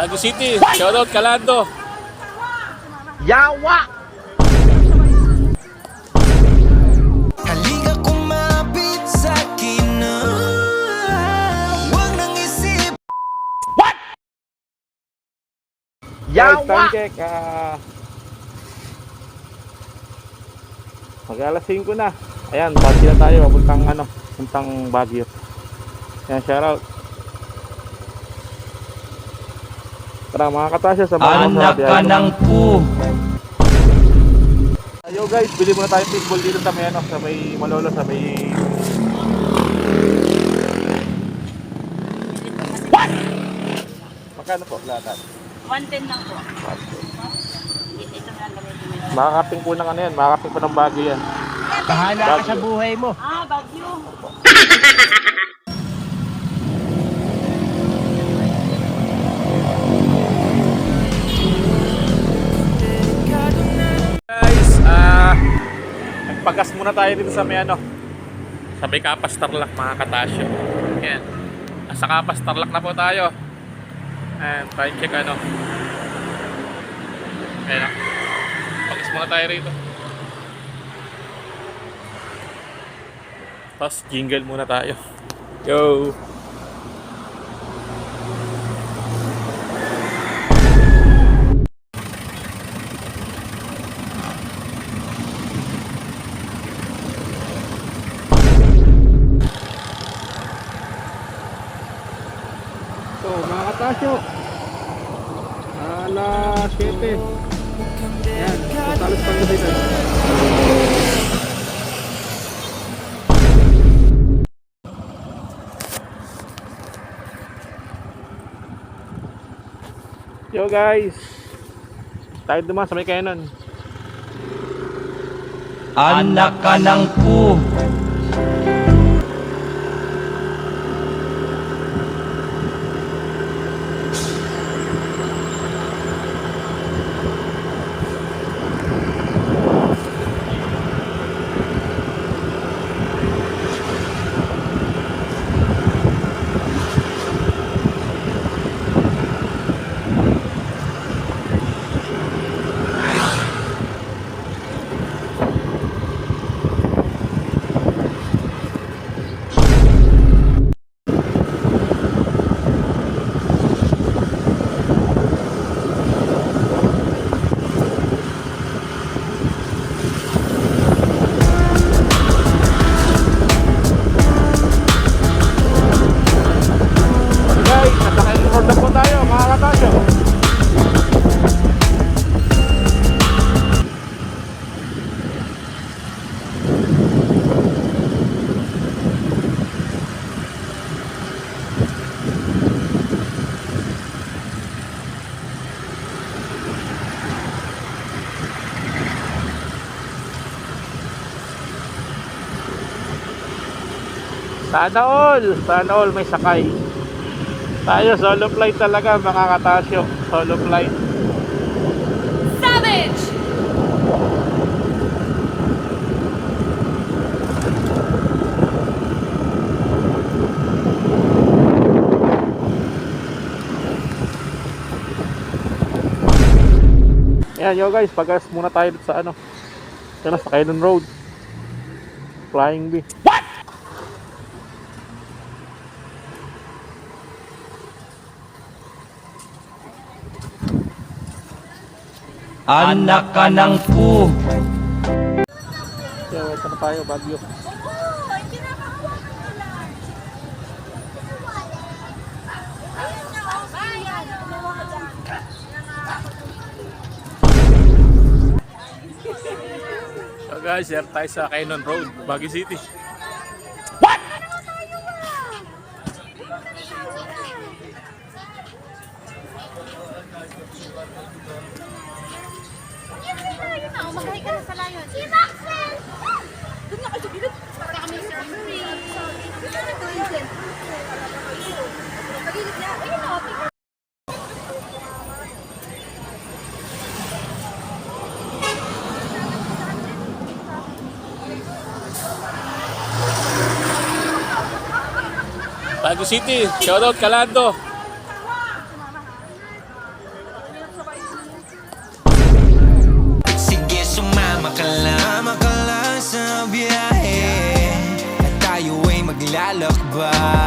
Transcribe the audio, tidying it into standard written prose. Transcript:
Baguio City, shoutout Kalando. Yawa! Halika kumapit sa'kin na huwag nang isip. Yawa! Time check, mag-alas 5 na. Ayan, bati na tayo, puntang Baguio. Ayan, shoutout. Tara mga katasya, sa mga Anak ka ng pu. Yo guys, bili muna tayo fishball dito sa may sa may Malolo, sa may What? Magkano po lahat? 110 lang po. Ito na lang gamitin mo. Makakaping po ng ano yan, makakaping po ng Baguio yan. Bahala ka sa buhay mo. Bagyo. Guys, nagpagas muna tayo dito sa may sa may Kapas Tarlac mga katasyo. Yan. Sa Kapas Tarlac na po tayo. And time check Ayan. Pagas muna tayo rito. Tapos jingle muna tayo. Yo! So mga katasyo, alas 7. Ayan, talos pang gabi tayo. Yo guys, tayo naman sa may Canon. Anak ka ng pu. Guys, nasa Canon Road na po tayo mga katasyo. Sana all may sakay. Tayo solo flight talaga mga katasyo. Solo flight. Savage! Ayan yo guys, pagas muna tayo dito sa sa Canon Road. Flying bee. Anak ka ng pu. Kaya wait na tayo, Baguio. So guys, here tayo sa Canon Road, Baguio City. Umahay ka na sa layon. Si Maxwell! Doon na kayo bilog. Para kami sa Henry. Doon na ito yun. Pagilid na. Ayun na. Baguio City, shoutout Kalando. buhay.